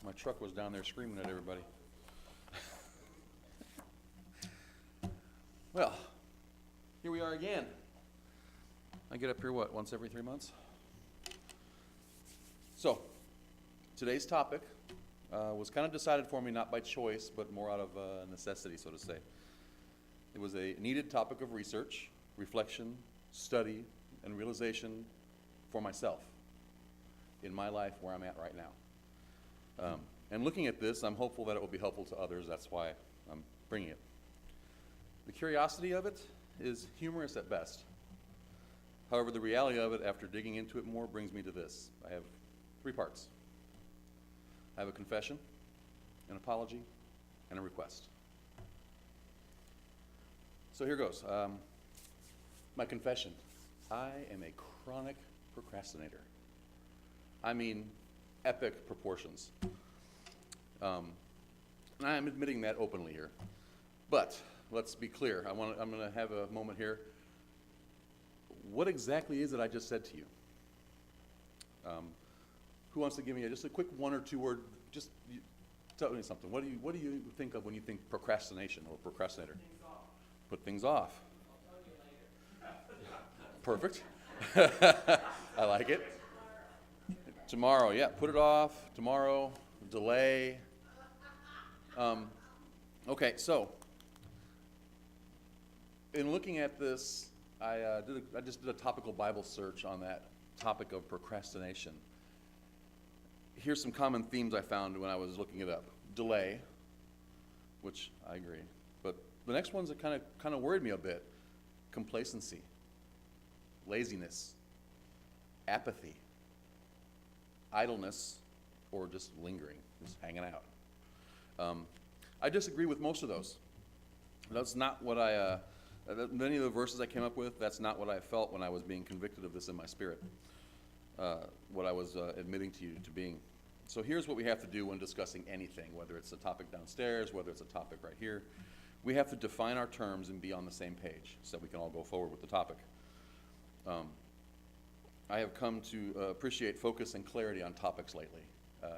My truck was down there screaming at everybody. Well, here we are again. I get up here, once every 3 months? So, today's topic was kind of decided for me not by choice, but more out of necessity, so to say. It was a needed topic of research, reflection, study, and realization for myself in my life where I'm at right now. And looking at this, I'm hopeful that it will be helpful to others. That's why I'm bringing it. The curiosity of it is humorous at best. However, the reality of it, after digging into it more, brings me to this. I have 3 parts. I have a confession, an apology, and a request. So here goes. My confession. I am a chronic procrastinator. I mean, epic proportions. And I am admitting that openly here. But let's be clear. I'm going to have a moment here. What exactly is it I just said to you? Who wants to give me just a quick 1 or 2 word? Just tell me something. What do you think of when you think procrastination or procrastinator? Put things off. Perfect. I like it. Tomorrow, yeah. Put it off. Tomorrow. Delay. Okay, so in looking at this, I just did a topical Bible search on that topic of procrastination. Here's some common themes I found when I was looking it up. Delay, which I agree, but the next ones that kind of worried me a bit. Complacency, laziness, apathy, idleness, or just lingering, just hanging out. I disagree with most of those. That's not what many of the verses I came up with, that's not what I felt when I was being convicted of this in my spirit, what I was admitting to you to being. So here's what we have to do when discussing anything, whether it's a topic downstairs, whether it's a topic right here. We have to define our terms and be on the same page so that we can all go forward with the topic. I have come to appreciate focus and clarity on topics lately,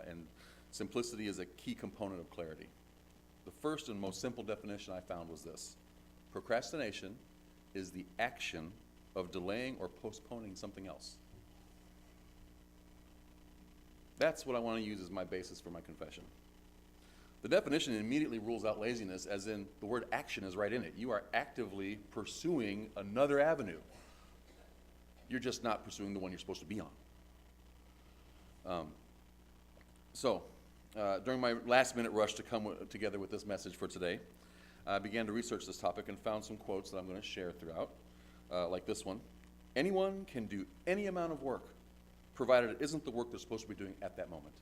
and simplicity is a key component of clarity. The first and most simple definition I found was this. Procrastination is the action of delaying or postponing something else. That's what I want to use as my basis for my confession. The definition immediately rules out laziness, as in the word action is right in it. You are actively pursuing another avenue. You're just not pursuing the one you're supposed to be on. During my last-minute rush to come together with this message for today, I began to research this topic and found some quotes that I'm going to share throughout, like this one. Anyone can do any amount of work, provided it isn't the work they're supposed to be doing at that moment.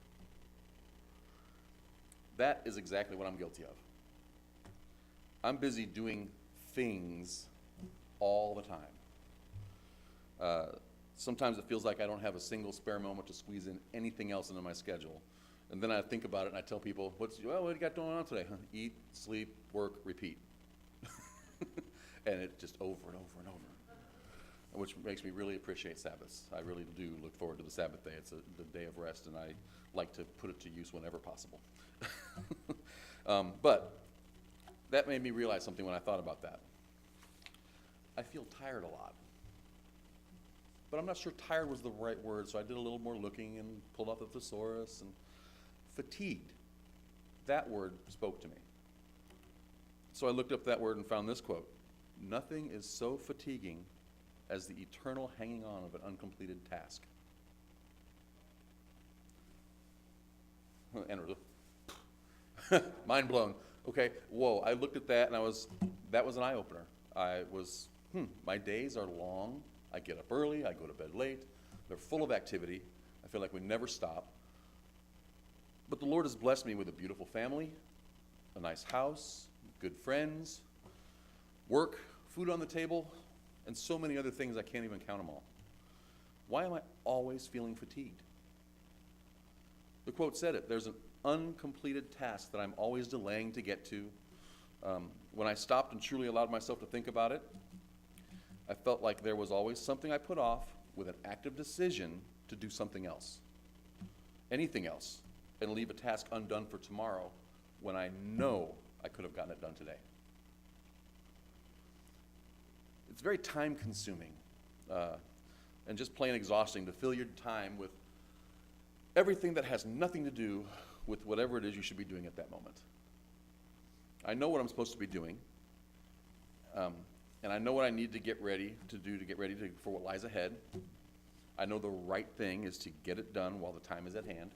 That is exactly what I'm guilty of. I'm busy doing things all the time. Sometimes it feels like I don't have a single spare moment to squeeze in anything else into my schedule. And then I think about it and I tell people, what do you got going on today? Eat, sleep, work, repeat. And it just over and over and over. Which makes me really appreciate Sabbaths. I really do look forward to the Sabbath day. It's the day of rest, and I like to put it to use whenever possible. But that made me realize something when I thought about that. I feel tired a lot. But I'm not sure tired was the right word, so I did a little more looking and pulled out the thesaurus. And fatigued, that word spoke to me. So I looked up that word and found this quote. Nothing is so fatiguing as the eternal hanging on of an uncompleted task. Mind blown. Okay, whoa, I looked at that and that was an eye-opener. My days are long. I get up early, I go to bed late. They're full of activity. I feel like we never stop. But the Lord has blessed me with a beautiful family, a nice house, good friends, work, food on the table, and so many other things I can't even count them all. Why am I always feeling fatigued? The quote said it. There's an uncompleted task that I'm always delaying to get to. When I stopped and truly allowed myself to think about it, I felt like there was always something I put off with an active decision to do something else. Anything else. and leave a task undone for tomorrow when I know I could have gotten it done today. It's very time-consuming and just plain exhausting to fill your time with everything that has nothing to do with whatever it is you should be doing at that moment. I know what I'm supposed to be doing, and I know what I need to get ready for what lies ahead. I know the right thing is to get it done while the time is at hand.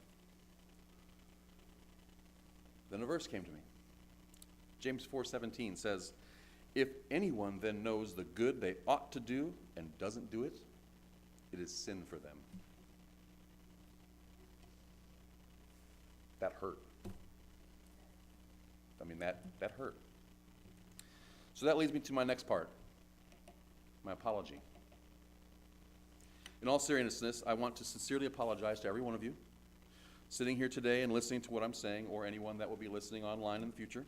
Then a verse came to me. James 4:17 says, "If anyone then knows the good they ought to do and doesn't do it, it is sin for them." That hurt. I mean, that hurt. So that leads me to my next part, my apology. In all seriousness, I want to sincerely apologize to every one of you sitting here today and listening to what I'm saying, or anyone that will be listening online in the future.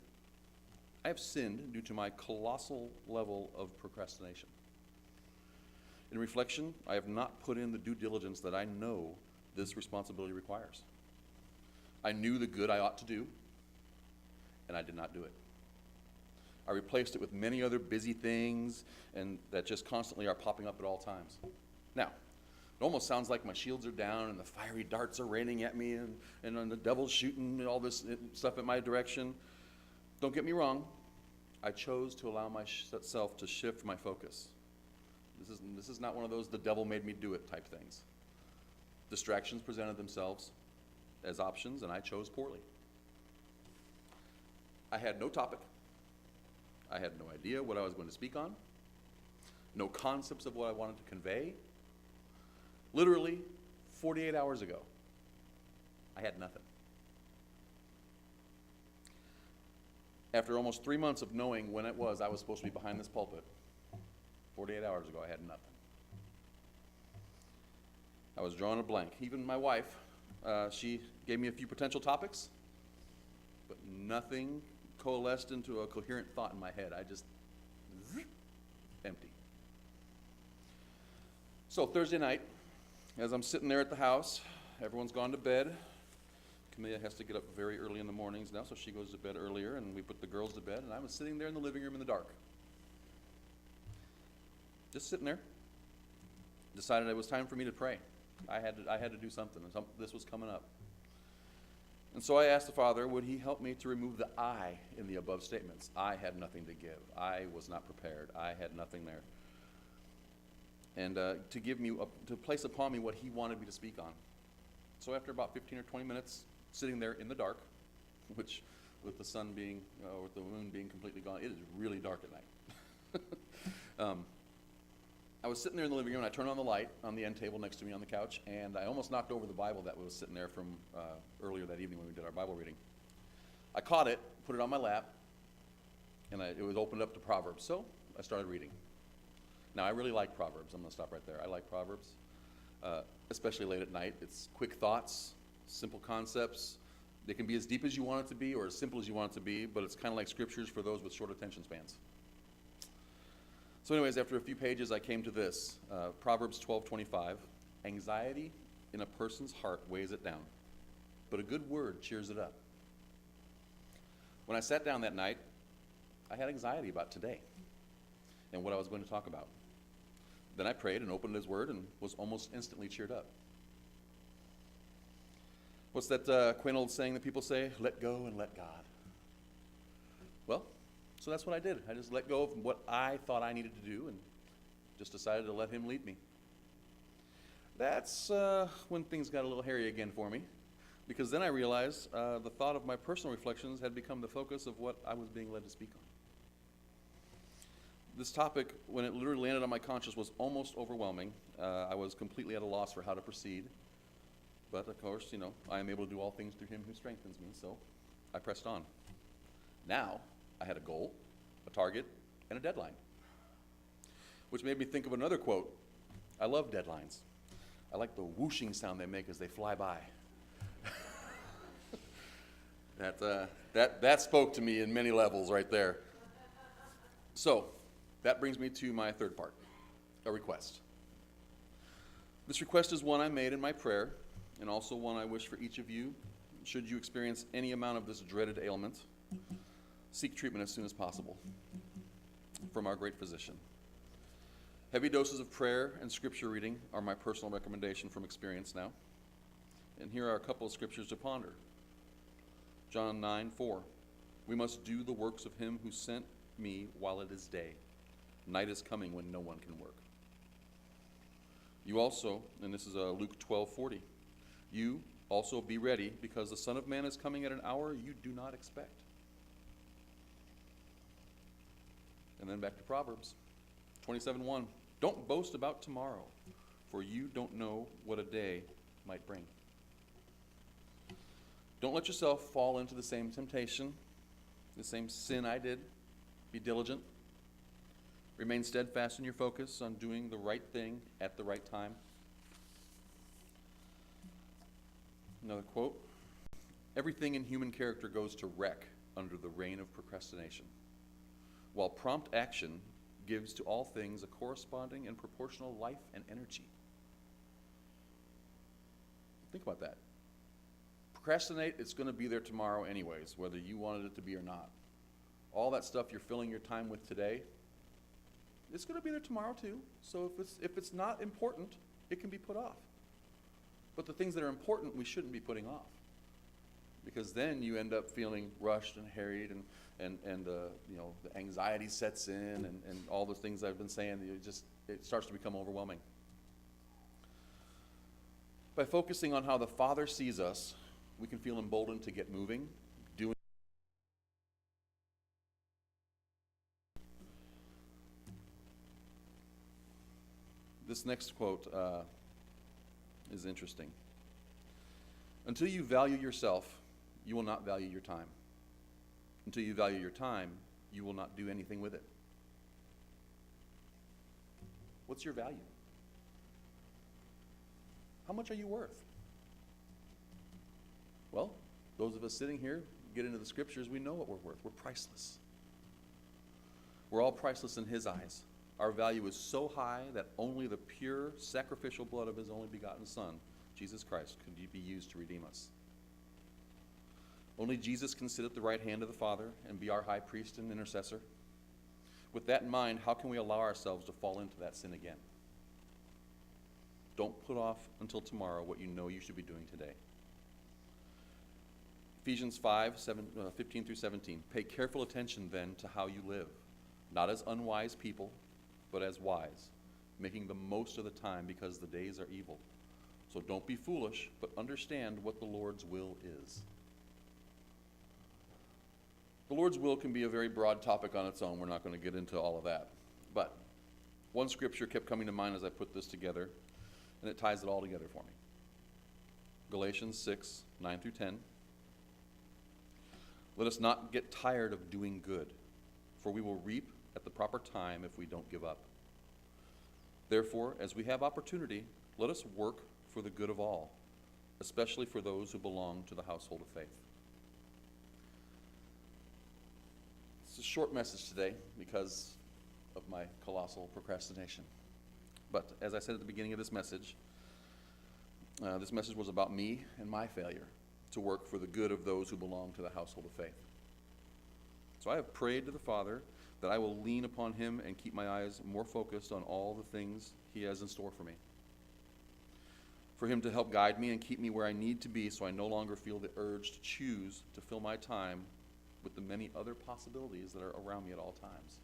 I have sinned due to my colossal level of procrastination. In reflection, I have not put in the due diligence that I know this responsibility requires. I knew the good I ought to do, and I did not do it. I replaced it with many other busy things and that just constantly are popping up at all times. Now, it almost sounds like my shields are down and the fiery darts are raining at me and the devil's shooting all this stuff in my direction. Don't get me wrong. I chose to allow myself to shift my focus. This is not one of those the devil made me do it type things. Distractions presented themselves as options, and I chose poorly. I had no topic. I had no idea what I was going to speak on. No concepts of what I wanted to convey. Literally, 48 hours ago, I had nothing. After almost 3 months of knowing when it was I was supposed to be behind this pulpit, 48 hours ago, I had nothing. I was drawing a blank. Even my wife, she gave me a few potential topics, but nothing coalesced into a coherent thought in my head. I just, empty. So Thursday night, as I'm sitting there at the house, everyone's gone to bed. Camilla has to get up very early in the mornings now, so she goes to bed earlier, and we put the girls to bed, and I was sitting there in the living room in the dark. Just sitting there. Decided it was time for me to pray. I had to do something, and this was coming up. And so I asked the Father, would he help me to remove the I in the above statements? I had nothing to give. I was not prepared. I had nothing there. And to place upon me what he wanted me to speak on. So after about 15 or 20 minutes sitting there in the dark, which with the sun being, or with the moon being completely gone, it is really dark at night. I was sitting there in the living room, and I turned on the light on the end table next to me on the couch, and I almost knocked over the Bible that was sitting there from earlier that evening when we did our Bible reading. I caught it, put it on my lap, and it was opened up to Proverbs. So I started reading. Now, I really like Proverbs. I'm going to stop right there. I like Proverbs, especially late at night. It's quick thoughts, simple concepts. They can be as deep as you want it to be or as simple as you want it to be, but it's kind of like scriptures for those with short attention spans. So anyways, after a few pages, I came to this, Proverbs 12:25. Anxiety in a person's heart weighs it down, but a good word cheers it up. When I sat down that night, I had anxiety about today and what I was going to talk about. Then I prayed and opened his word and was almost instantly cheered up. What's that quaint old saying that people say? Let go and let God. Well, so that's what I did. I just let go of what I thought I needed to do and just decided to let him lead me. That's when things got a little hairy again for me, because then I realized the thought of my personal reflections had become the focus of what I was being led to speak on. This topic, when it literally landed on my conscience, was almost overwhelming. I was completely at a loss for how to proceed. But of course, I am able to do all things through him who strengthens me, so I pressed on. Now, I had a goal, a target, and a deadline. Which made me think of another quote. I love deadlines. I like the whooshing sound they make as they fly by. That spoke to me in many levels right there. So, that brings me to my third part, a request. This request is one I made in my prayer, and also one I wish for each of you should you experience any amount of this dreaded ailment, seek treatment as soon as possible from our great physician. Heavy doses of prayer and scripture reading are my personal recommendation from experience now. And here are a couple of scriptures to ponder. John 9:4. We must do the works of him who sent me while it is day. Night is coming when no one can work. You also, and this is Luke 12:40. You also be ready, because the Son of Man is coming at an hour you do not expect. And then back to Proverbs 27:1. Don't boast about tomorrow, for you don't know what a day might bring. Don't let yourself fall into the same temptation, the same sin I did. Be diligent. Remain steadfast in your focus on doing the right thing at the right time. Another quote. Everything in human character goes to wreck under the reign of procrastination, while prompt action gives to all things a corresponding and proportional life and energy. Think about that. Procrastinate, it's going to be there tomorrow anyways, whether you wanted it to be or not. All that stuff you're filling your time with today, it's going to be there tomorrow too. So if it's not important, it can be put off. But the things that are important, we shouldn't be putting off, because then you end up feeling rushed and harried, and the anxiety sets in, and all the things I've been saying. It starts to become overwhelming. By focusing on how the Father sees us, we can feel emboldened to get moving, doing. This next quote is interesting. Until you value yourself, you will not value your time. Until you value your time, you will not do anything with it. What's your value? How much are you worth? Well, those of us sitting here, get into the scriptures, we know what we're worth. We're priceless. We're all priceless in his eyes. Our value is so high that only the pure sacrificial blood of his only begotten Son, Jesus Christ, could be used to redeem us. Only Jesus can sit at the right hand of the Father and be our high priest and intercessor. With that in mind, how can we allow ourselves to fall into that sin again? Don't put off until tomorrow what you know you should be doing today. Ephesians 5:15 through 17. Pay careful attention then to how you live, not as unwise people, but as wise, making the most of the time, because the days are evil. So don't be foolish, but understand what the Lord's will is. The Lord's will can be a very broad topic on its own. We're not going to get into all of that. But one scripture kept coming to mind as I put this together, and it ties it all together for me. Galatians 6:9 through 10. Let us not get tired of doing good, for we will reap at the proper time if we don't give up. Therefore, as we have opportunity, let us work for the good of all, especially for those who belong to the household of faith. It's a short message today because of my colossal procrastination. But as I said at the beginning of this message was about me and my failure to work for the good of those who belong to the household of faith. So I have prayed to the Father that I will lean upon him and keep my eyes more focused on all the things he has in store for me. For him to help guide me and keep me where I need to be, so I no longer feel the urge to choose to fill my time with the many other possibilities that are around me at all times.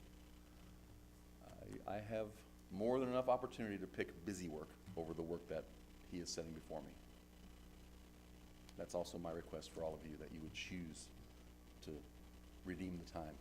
I have more than enough opportunity to pick busy work over the work that he is setting before me. That's also my request for all of you, that you would choose to redeem the time.